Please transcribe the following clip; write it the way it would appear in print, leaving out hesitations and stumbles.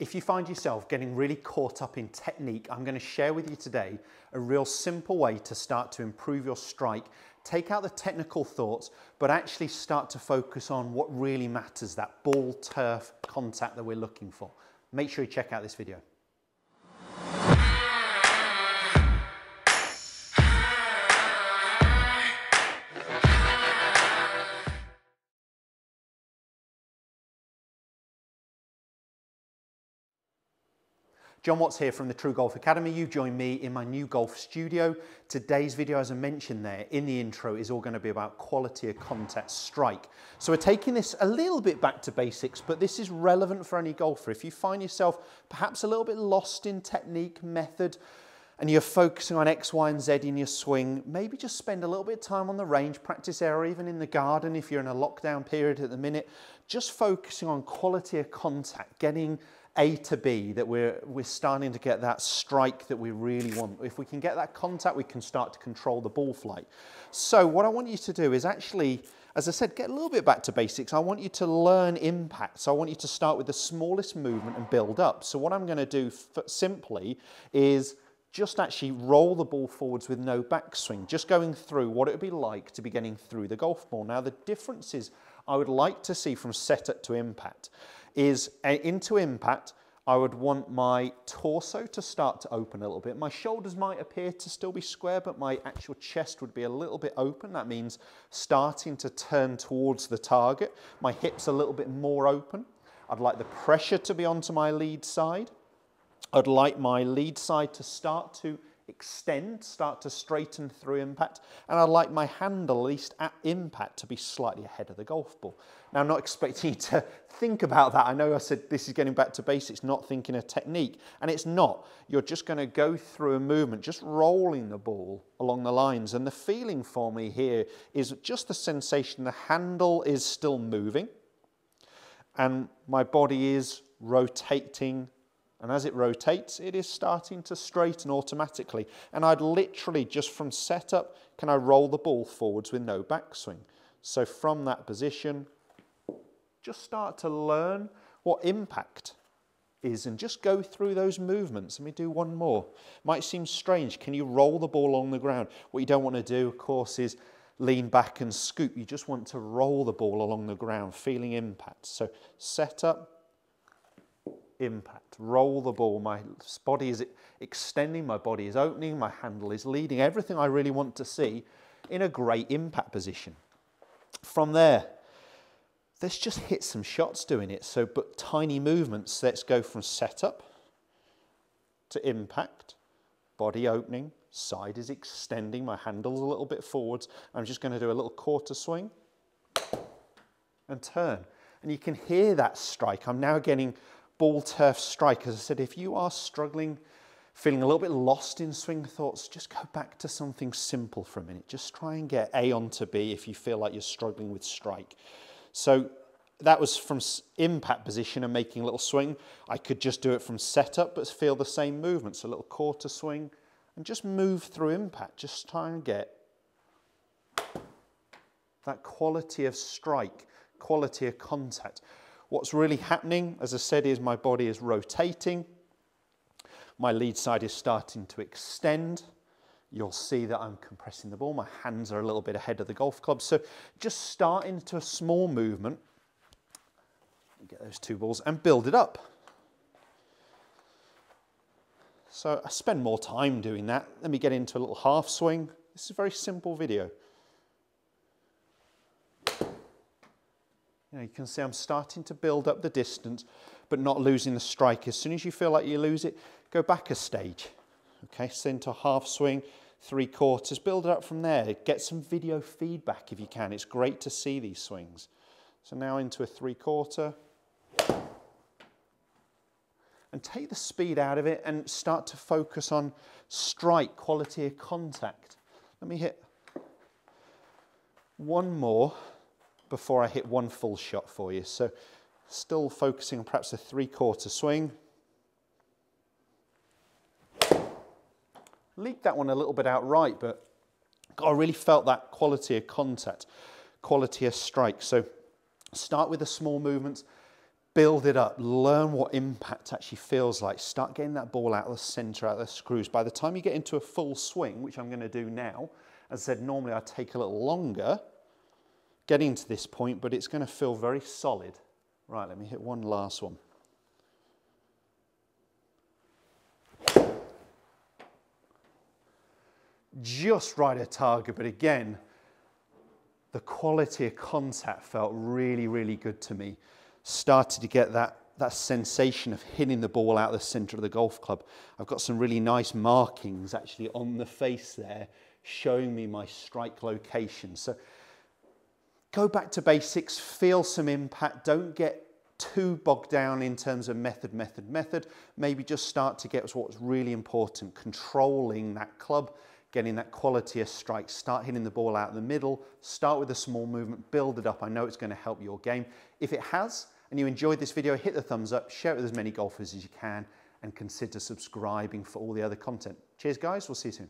If you find yourself getting really caught up in technique, I'm going to share with you today a real simple way to start to improve your strike, take out the technical thoughts, but actually start to focus on what really matters, that ball turf contact that we're looking for. Make sure you check out this video. Jon Watts here from the TruGolf Academy. You've joined me in my new golf studio. Today's video, as I mentioned there in the intro, is all going to be about quality of contact strike. So we're taking this a little bit back to basics, but this is relevant for any golfer. If you find yourself perhaps a little bit lost in technique, method, and you're focusing on X, Y, and Z in your swing, maybe just spend a little bit of time on the range practice area, even in the garden if you're in a lockdown period at the minute, just focusing on quality of contact, getting A to B, that we're starting to get that strike that we really want. If we can get that contact, we can start to control the ball flight. So what I want you to do is actually, as I said, get a little bit back to basics. I want you to learn impact. So I want you to start with the smallest movement and build up. So what I'm going to do simply is just actually roll the ball forwards with no backswing, just going through what it would be like to be getting through the golf ball. Now the differences I would like to see from setup to impact is into impact, I would want my torso to start to open a little bit. My shoulders might appear to still be square, but my actual chest would be a little bit open. That means starting to turn towards the target. My hips a little bit more open. I'd like the pressure to be onto my lead side. I'd like my lead side to start to extend, start to straighten through impact, and I'd like my handle, at least at impact, to be slightly ahead of the golf ball. Now, I'm not expecting you to think about that. I know I said this is getting back to basics, not thinking of technique, and it's not. You're just going to go through a movement, just rolling the ball along the lines, and the feeling for me here is just the sensation the handle is still moving, and my body is rotating. And as it rotates, it is starting to straighten automatically. And I'd literally, just from setup, can I roll the ball forwards with no backswing. So from that position, just start to learn what impact is and just go through those movements. Let me do one more. Might seem strange. Can you roll the ball along the ground? What you don't want to do, of course, is lean back and scoop. You just want to roll the ball along the ground, feeling impact. So setup, impact, roll the ball, my body is extending, my body is opening, my handle is leading, everything I really want to see in a great impact position. From there, let's just hit some shots doing it, so but tiny movements. Let's go from setup to impact, body opening, side is extending, my handle's a little bit forwards, I'm just going to do a little quarter swing and turn, and you can hear that strike. I'm now getting ball turf strike. As I said, if you are struggling, feeling a little bit lost in swing thoughts, just go back to something simple for a minute. Just try and get A onto B if you feel like you're struggling with strike. So that was from impact position and making a little swing. I could just do it from setup, but feel the same movement. So a little quarter swing and just move through impact. Just try and get that quality of strike, quality of contact. What's really happening, as I said, is my body is rotating. My lead side is starting to extend. You'll see that I'm compressing the ball. My hands are a little bit ahead of the golf club. So just start into a small movement. Get those two balls and build it up. So I spend more time doing that. Let me get into a little half swing. This is a very simple video. You can see I'm starting to build up the distance, but not losing the strike. As soon as you feel like you lose it, go back a stage. Okay, so into a half swing, three quarters, build it up from there. Get some video feedback if you can. It's great to see these swings. So now into a three quarter. And take the speed out of it and start to focus on strike, quality of contact. Let me hit one more before I hit one full shot for you. So still focusing on perhaps a three-quarter swing. Leaked that one a little bit outright, but I really felt that quality of contact, quality of strike. So start with the small movements, build it up, learn what impact actually feels like, start getting that ball out of the center, out of the screws. By the time you get into a full swing, which I'm going to do now, as I said, normally I take a little longer getting to this point, but it's going to feel very solid. Right, let me hit one last one. Just right at target, but again, the quality of contact felt really, really good to me. Started to get that sensation of hitting the ball out of the center of the golf club. I've got some really nice markings actually on the face there, showing me my strike location. So go back to basics, feel some impact, don't get too bogged down in terms of method. Maybe just start to get what's really important, controlling that club, getting that quality of strike, start hitting the ball out in the middle, start with a small movement, build it up. I know it's going to help your game. If it has, and you enjoyed this video, hit the thumbs up, share it with as many golfers as you can, and consider subscribing for all the other content. Cheers guys, we'll see you soon.